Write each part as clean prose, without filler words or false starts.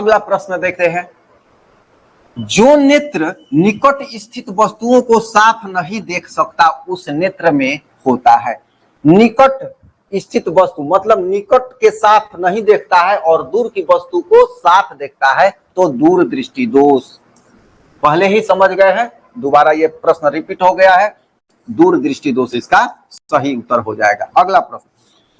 अगला प्रश्न देखते हैं। जो नेत्र निकट स्थित वस्तुओं को साफ नहीं देख सकता उस नेत्र में होता है। निकट स्थित वस्तु मतलब निकट के साफ नहीं देखता है और दूर की वस्तु को साफ देखता है तो दूर दृष्टि दोष। पहले ही समझ गए हैं, दोबारा ये प्रश्न रिपीट हो गया है। दूर दृष्टि दोष इसका सही उत्तर हो जाएगा। अगला प्रश्न,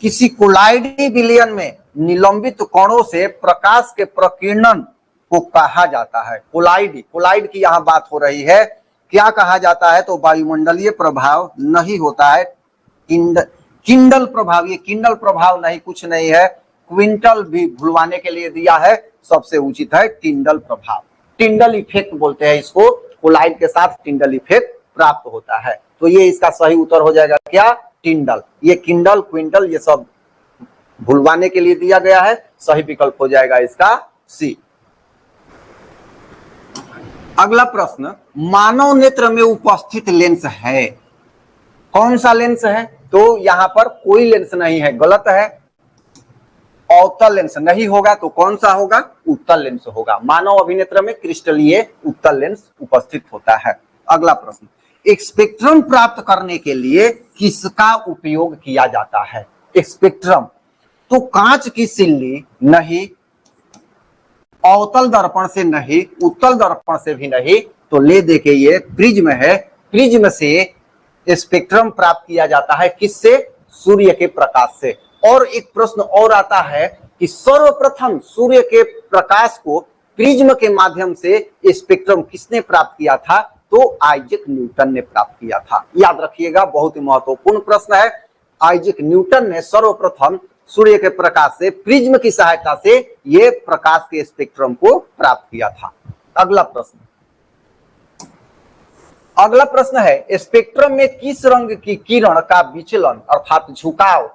किसी कोलाइडी विलयन में निलंबित कणों से प्रकाश के प्रकीर्णन को कहा जाता है। कोलाइड की यहाँ बात हो रही है, क्या कहा जाता है? तो वायुमंडलीय प्रभाव नहीं होता है, किंडल प्रभाव। ये किंडल प्रभाव नहीं, कुछ नहीं है, क्विंटल भी भुलवाने के लिए दिया है, सबसे उचित है टिंडल प्रभाव। टिंडल इफेक्ट बोलते हैं इसको, कोलाइड के साथ टिंडल इफेक्ट प्राप्त होता है। तो ये इसका सही उत्तर हो जाएगा क्या? टिंडल। ये किंडल क्विंटल ये सब भुलवाने के लिए दिया गया है, सही विकल्प हो जाएगा इसका सी। अगला प्रश्न, मानव नेत्र में उपस्थित लेंस है, कौन सा लेंस है? तो यहां पर कोई लेंस नहीं है, गलत है। अवतल लेंस नहीं होगा तो कौन सा होगा? उत्तल लेंस होगा। मानव अभिनेत्र में क्रिस्टलीय उत्तल लेंस उपस्थित होता है। अगला प्रश्न, एक स्पेक्ट्रम प्राप्त करने के लिए किसका उपयोग किया जाता है? स्पेक्ट्रम तो कांच की सिल्ली नहीं, अवतल दर्पण से नहीं, उत्तल दर्पण से भी नहीं, तो ले दे के ये प्रिज्म है। प्रिज्म से स्पेक्ट्रम प्राप्त किया जाता है, किससे? सूर्य के प्रकाश से। और एक प्रश्न और आता है कि सर्वप्रथम सूर्य के प्रकाश को प्रिज्म के माध्यम से स्पेक्ट्रम किसने प्राप्त किया था? तो आइजैक न्यूटन ने प्राप्त किया था। याद रखिएगा, बहुत ही महत्वपूर्ण प्रश्न है। आइजैक न्यूटन ने सर्वप्रथम सूर्य के प्रकाश से प्रिज्म की सहायता से ये प्रकाश के स्पेक्ट्रम को प्राप्त किया था। अगला प्रश्न है, स्पेक्ट्रम में किस रंग की किरण का विचलन अर्थात झुकाव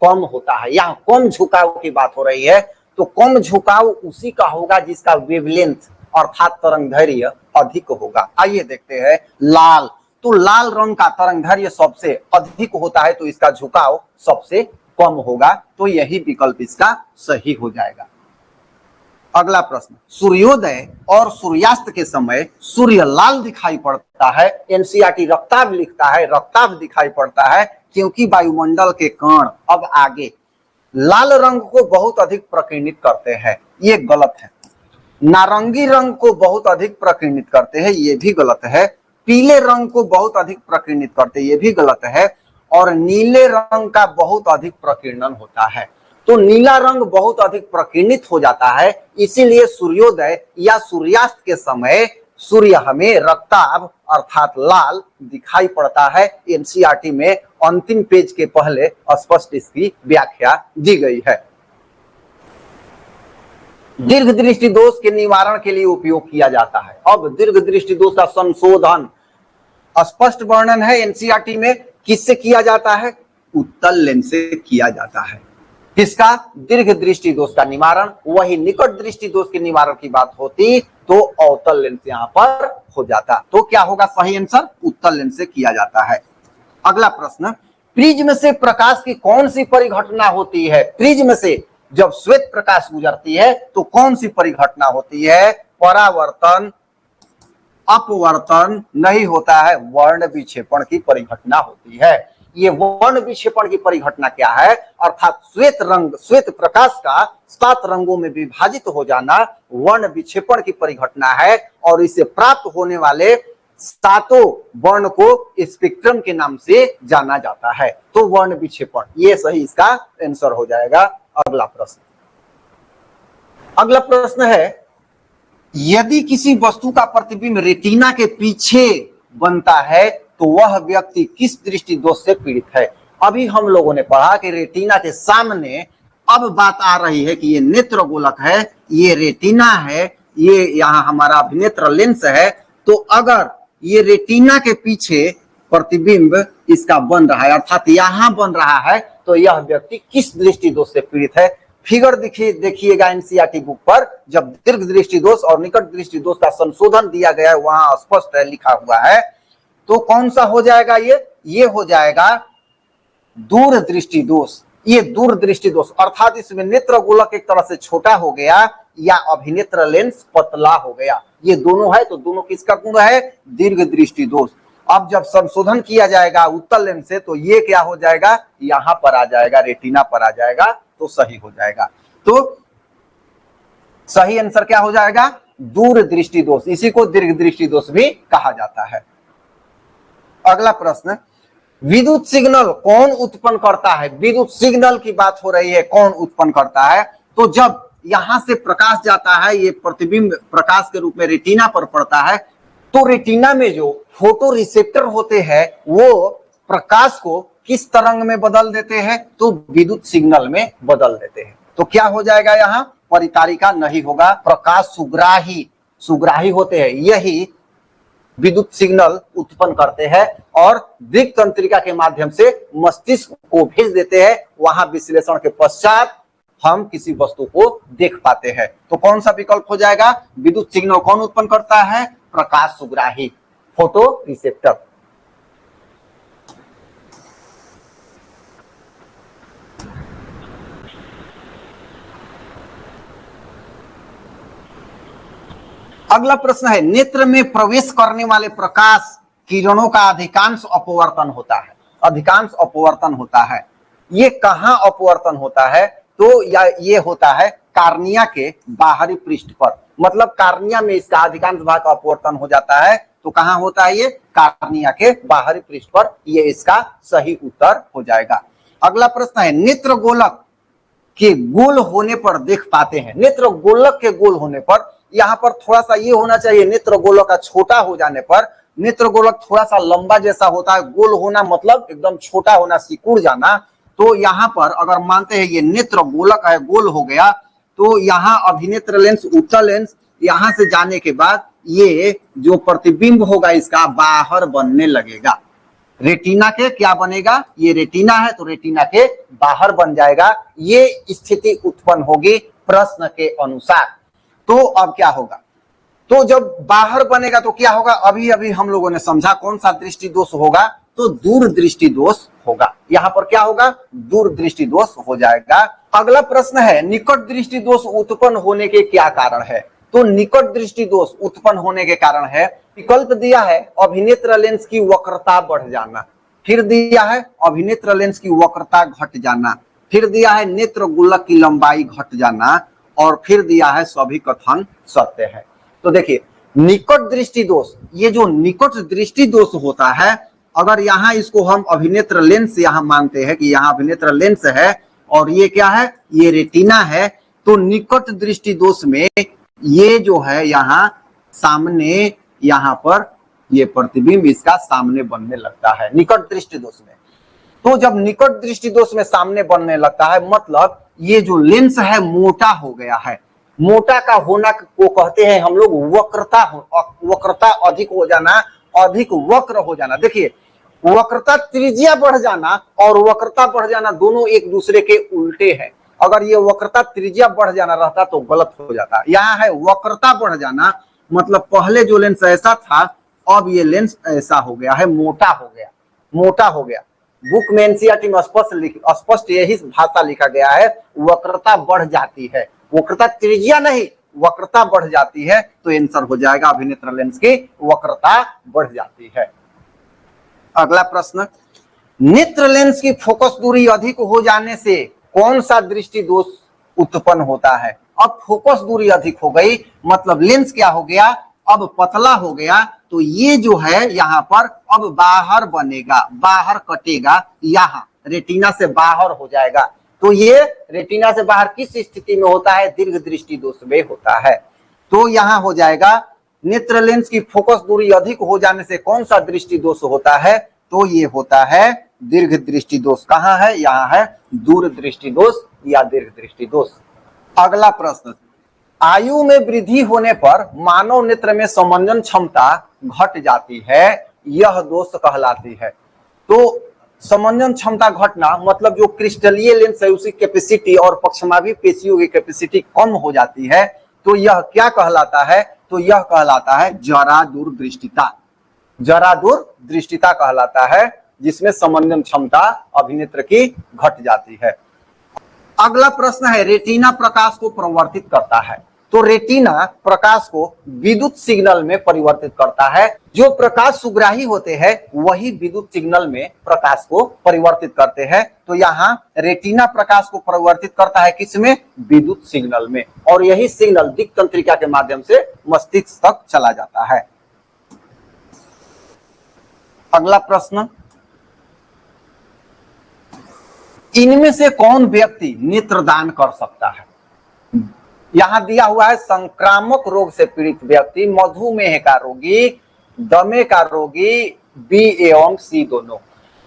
कम होता है? यहाँ कम झुकाव की बात हो रही है, तो कम झुकाव उसी का होगा जिसका वेवलेंथ अर्थात तरंगदैर्घ्य अधिक होगा। आइए देखते हैं, लाल, तो लाल रंग का तरंगदैर्घ्य सबसे अधिक होता है तो इसका झुकाव सबसे कम होगा, तो यही विकल्प इसका सही हो जाएगा। अगला प्रश्न, सूर्योदय और सूर्यास्त के समय सूर्य लाल दिखाई पड़ता है। एनसीईआरटी रक्ताभ लिखता है, रक्ताभ दिखाई पड़ता है क्योंकि वायुमंडल के कण अब आगे लाल रंग को बहुत अधिक प्रकीर्णित करते हैं, ये गलत है। नारंगी रंग को बहुत अधिक प्रकीर्णित करते हैं, ये भी गलत है। पीले रंग को बहुत अधिक प्रकीर्णित करते हैं, ये भी गलत है। और नीले रंग का बहुत अधिक प्रकीर्णन होता है, तो नीला रंग बहुत अधिक प्रकीर्णित हो जाता है, इसीलिए सूर्योदय या सूर्यास्त के समय सूर्य हमें रक्ताभ अर्थात लाल दिखाई पड़ता है। एनसीईआरटी में अंतिम पेज के पहले स्पष्ट इसकी व्याख्या दी गई है। दीर्घ दृष्टि दोष के निवारण के लिए उपयोग किया जाता है। अब दीर्घ दृष्टि दोष का संशोधन स्पष्ट वर्णन है एनसीईआरटी में, किससे किया जाता है? उत्तल लेंस से किया जाता है। किसका? दीर्घ दृष्टि दोष का निवारण। वही निकट दृष्टि दोष के निवारण की बात होती तो अवतल लेंस यहां पर हो जाता, तो क्या होगा सही आंसर? उत्तल लेंस से किया जाता है। अगला प्रश्न, प्रिज्म से प्रकाश की कौन सी परिघटना होती है? प्रिज्म से जब श्वेत प्रकाश गुजरती है तो कौन सी परिघटना होती है? परावर्तन, अपवर्तन नहीं होता है, वर्ण विक्षेपण की परिघटना होती है। ये वर्ण विक्षेपण की परिघटना क्या है? अर्थात श्वेत प्रकाश का 7 रंगों में विभाजित हो जाना वर्ण विक्षेपण की परिघटना है, और इससे प्राप्त होने वाले 7 वर्ण को स्पेक्ट्रम के नाम से जाना जाता है, तो वर्ण विक्षेपण, ये सही इसका आंसर हो जाएगा। अगला प्रश्न है, यदि किसी वस्तु का प्रतिबिंब रेटिना के पीछे बनता है तो वह व्यक्ति किस दृष्टि दोष से पीड़ित है? अभी हम लोगों ने पढ़ा कि रेटिना के सामने, अब बात आ रही है कि ये नेत्र गोलक है, ये रेटिना है, ये यहाँ हमारा अभिनेत्र लेंस है, तो अगर ये रेटिना के पीछे प्रतिबिंब इसका बन रहा है अर्थात यहाँ बन रहा है, तो यह व्यक्ति किस दृष्टि दोष से पीड़ित है? फिगर देखिएगा एनसीईआरटी बुक पर, जब दीर्घ दृष्टि दोष और निकट दृष्टि दोष का संशोधन दिया गया है वहां स्पष्ट है, लिखा हुआ है, तो कौन सा हो जाएगा? ये हो जाएगा दूर दृष्टि दोष। ये दूर दृष्टि दोष अर्थात इसमें नेत्र गोलक एक तरह से छोटा हो गया, या अभिनेत्र लेंस पतला हो गया। ये दोनों है तो दोनों किसका गुण है? दीर्घ दृष्टि दोष। अब जब संशोधन किया जाएगा उत्तल लेंस से तो ये क्या हो जाएगा? यहां पर आ जाएगा, रेटिना पर आ जाएगा, तो सही हो जाएगा। तो सही आंसर क्या हो जाएगा? दूर दृष्टि दोष। इसी को दीर्घ दृष्टि दोष भी कहा जाता है। अगला प्रश्न, विद्युत सिग्नल कौन उत्पन्न करता है? विद्युत सिग्नल की बात हो रही है, कौन उत्पन्न करता है? तो जब यहां से प्रकाश जाता है, ये प्रतिबिंब प्रकाश के रूप में रेटिना पर पड़ता है, तो रेटिना में जो फोटो रिसेप्टर होते हैं वो प्रकाश को किस तरंग में बदल देते हैं? तो विद्युत सिग्नल में बदल देते हैं। तो क्या हो जाएगा? यहाँ परितारिका नहीं होगा, प्रकाश सुग्राही, सुग्राही होते हैं, यही विद्युत सिग्नल उत्पन्न करते हैं और दृक् तंत्रिका के माध्यम से मस्तिष्क को भेज देते हैं। वहां विश्लेषण के पश्चात हम किसी वस्तु को देख पाते हैं। तो कौन सा विकल्प हो जाएगा? विद्युत सिग्नल कौन उत्पन्न करता है? प्रकाश सुग्राही, फोटो रिसेप्टर। अगला प्रश्न है, नेत्र में प्रवेश करने वाले प्रकाश किरणों का अधिकांश अपवर्तन होता है। अधिकांश अपवर्तन होता है, ये कहां अपवर्तन होता है? तो या ये होता है कार्निया के बाहरी पृष्ठ पर, मतलब कार्निया में इसका अधिकांश भाग अपवर्तन हो जाता है। तो कहां होता है? ये कार्निया के बाहरी पृष्ठ पर। ये इसका सही उत्तर हो जाएगा। अगला प्रश्न है, नेत्र गोलक के गोल होने पर देख पाते हैं। नेत्र गोलक के गोल होने पर, यहाँ पर थोड़ा सा ये होना चाहिए, नेत्र गोलक का छोटा हो जाने पर, नेत्र गोलक थोड़ा सा लंबा जैसा होता है, गोल होना मतलब एकदम छोटा होना, सिकुड़ जाना। तो यहाँ पर अगर मानते हैं ये नेत्र गोलक है, गोल हो गया, तो यहाँ अभिनेत्र लेंस, उत्तल लेंस, यहां से जाने के बाद ये जो प्रतिबिंब होगा इसका बाहर बनने लगेगा। रेटिना के क्या बनेगा? ये रेटिना है तो रेटिना के बाहर बन जाएगा। ये स्थिति उत्पन्न होगी प्रश्न के अनुसार। तो अब क्या होगा? तो जब बाहर बनेगा तो क्या होगा? अभी अभी हम लोगों ने समझा कौन सा दृष्टि दोष होगा? तो दूर दृष्टि दोष होगा। यहां पर क्या होगा? दूर दृष्टि दोष हो जाएगा। अगला प्रश्न है, निकट दृष्टि दोष उत्पन्न होने के क्या कारण है? तो निकट दृष्टि दोष उत्पन्न होने के कारण है, विकल्प दिया है अभिनेत्र लेंस की वक्रता बढ़ जाना, फिर दिया है अभिनेत्र लेंस की वक्रता घट जाना, फिर दिया है नेत्र गोलक की लंबाई घट जाना, और फिर दिया है सभी कथन सत्य है। तो देखिए, निकट दृष्टि दोष, ये जो निकट दृष्टि दोष होता है, अगर यहाँ इसको हम अभिनेत्र लेंस यहाँ मानते हैं कि यहाँ अभिनेत्र लेंस है और ये क्या है? ये रेटिना है, तो निकट दृष्टि दोष में ये जो है यहाँ सामने, यहाँ पर ये प्रतिबिंब इसका सामने बनने लगता है निकट दृष्टि दोष में। तो जब निकट दृष्टि दोष में सामने बनने लगता है, मतलब ये जो लेंस है मोटा हो गया है। मोटा का होना को कहते हैं हम लोग वक्रता, वक्रता अधिक हो जाना, अधिक वक्र हो जाना। देखिए, वक्रता त्रिज्या बढ़ जाना और वक्रता बढ़ जाना दोनों एक दूसरे के उल्टे हैं। अगर ये वक्रता त्रिज्या बढ़ जाना रहता तो गलत हो जाता। यहाँ है वक्रता बढ़ जाना, मतलब पहले जो लेंस ऐसा था अब ये लेंस ऐसा हो गया है, मोटा हो गया, मोटा हो गया। बुक में एनसीईआरटी में स्पष्ट यही भाषा लिखा गया है, वक्रता बढ़ जाती है, वक्रता त्रिज्या नहीं, वक्रता बढ़ जाती है। तो आंसर हो जाएगा अभिनेत्र लेंस की वक्रता बढ़ जाती है। अगला प्रश्न, नेत्र लेंस की फोकस दूरी अधिक हो जाने से कौन सा दृष्टि दोष उत्पन्न होता है? अब फोकस दूरी अधिक हो गई, मतलब लेंस क्या हो गया? अब पतला हो गया। तो ये जो है यहाँ पर अब बाहर बनेगा, बाहर कटेगा, यहाँ रेटिना से बाहर हो जाएगा। तो ये रेटिना से बाहर किस स्थिति में होता है? दीर्घ दृष्टि दोष में होता है। तो यहाँ हो जाएगा नेत्र लेंस की फोकस दूरी अधिक हो जाने से कौन सा दृष्टि दोष होता है? तो ये होता है दीर्घ दृष्टि दोष। कहाँ है? यहाँ है दूर दृष्टि दोष या दीर्घ दृष्टि दोष। अगला प्रश्न, आयु में वृद्धि होने पर मानव नेत्र में समंजन क्षमता घट जाती है, यह दोष कहलाती है। तो समंजन क्षमता घटना मतलब जो क्रिस्टलीय लेंस है उसकी कैपेसिटी और पक्षमावी पेशियों की कैपेसिटी कम हो जाती है। तो यह क्या कहलाता है? तो यह कहलाता है जरा दूरदृष्टिता। जरा दूरदृष्टिता कहलाता है, जिसमें समंजन क्षमता अभिनेत्र की घट जाती है। अगला प्रश्न है, रेटिना प्रकाश को प्रवर्तित करता है। तो रेटिना प्रकाश को विद्युत सिग्नल में परिवर्तित करता है। जो प्रकाश सुग्राही होते हैं वही विद्युत सिग्नल में प्रकाश को परिवर्तित करते हैं। तो यहाँ रेटिना प्रकाश को परिवर्तित करता है किसमें? विद्युत सिग्नल में, और यही सिग्नल दिक् तंत्रिका के माध्यम से मस्तिष्क तक चला जाता है। अगला प्रश्न, इनमें से कौन व्यक्ति नेत्रदान कर सकता है? यहां दिया हुआ है संक्रामक रोग से पीड़ित व्यक्ति, मधुमेह का रोगी, दमे का रोगी, बी एवं सी दोनों।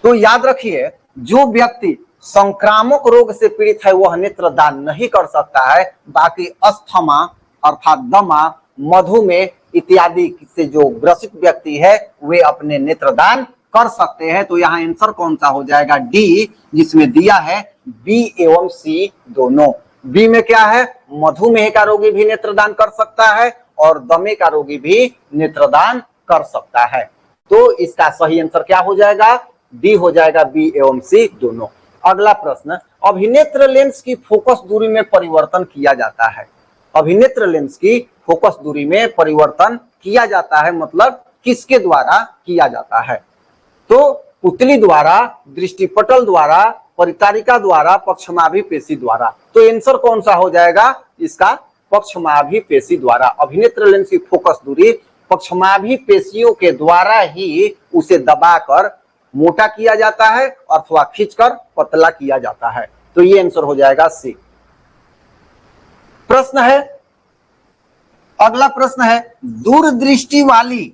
तो याद रखिए, जो व्यक्ति संक्रामक रोग से पीड़ित है वह नेत्रदान नहीं कर सकता है। बाकी अस्थमा अर्थात दमा, मधुमेह इत्यादि से जो ग्रसित व्यक्ति है वे अपने नेत्रदान कर सकते हैं। तो यहाँ आंसर कौन सा हो जाएगा? डी, जिसमें दिया है बी एवं सी दोनों। बी में क्या है? मधुमेह का रोगी भी नेत्रदान कर सकता है और दमे का रोगी भी नेत्रदान कर सकता है। तो इसका सही आंसर क्या हो जाएगा? डी हो जाएगा, बी एवं सी दोनों। अगला प्रश्न, अभिनेत्र लेंस की फोकस दूरी में परिवर्तन किया जाता है। अभिनेत्र लेंस की फोकस दूरी में परिवर्तन किया जाता है, मतलब किसके द्वारा किया जाता है? तो पुतली द्वारा, दृष्टिपटल द्वारा, परितारिका द्वारा, पक्षमाभि पेशी द्वारा। तो आंसर कौन सा हो जाएगा इसका? पक्षमाभि पेशी द्वारा। अभिनेत्र लेंस की फोकस दूरी पक्षमाभि पेशियों के द्वारा ही उसे दबाकर मोटा किया जाता है अथवा खींचकर पतला किया जाता है। तो ये आंसर हो जाएगा सी। प्रश्न है, अगला प्रश्न है, दूरदृष्टि वाली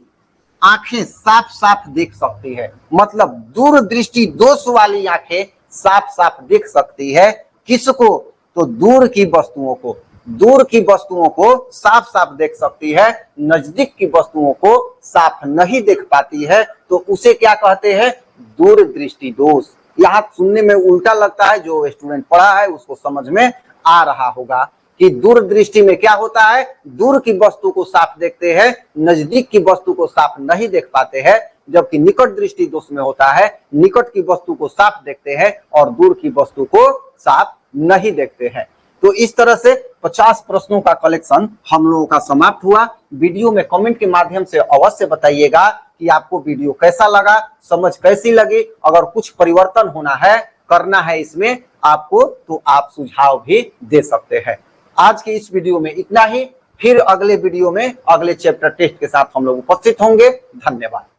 आंखें साफ साफ देख सकती है, मतलब दूरदृष्टि दोष वाली आंखें साफ साफ देख सकती है किसको? तो दूर की वस्तुओं को। दूर की वस्तुओं को साफ साफ देख सकती है, नजदीक की वस्तुओं को साफ नहीं देख पाती है। तो उसे क्या कहते हैं? दूरदृष्टि दोष। यहाँ सुनने में उल्टा लगता है, जो स्टूडेंट पढ़ा है उसको समझ में आ रहा होगा कि दूरदृष्टि में क्या होता है? दूर की वस्तु को साफ देखते हैं, नजदीक की वस्तु को साफ नहीं देख पाते हैं। जबकि निकट दृष्टि दोष में होता है, निकट की वस्तु को साफ देखते हैं और दूर की वस्तु को साफ नहीं देखते हैं। तो इस तरह से 50 प्रश्नों का कलेक्शन हम लोगों का समाप्त हुआ। वीडियो में कमेंट के माध्यम से अवश्य बताइएगा कि आपको वीडियो कैसा लगा, समझ कैसी लगी। अगर कुछ परिवर्तन होना है, करना है इसमें आपको, तो आप सुझाव भी दे सकते हैं। आज के इस वीडियो में इतना ही। फिर अगले वीडियो में अगले चैप्टर टेस्ट के साथ हम लोग उपस्थित होंगे। धन्यवाद।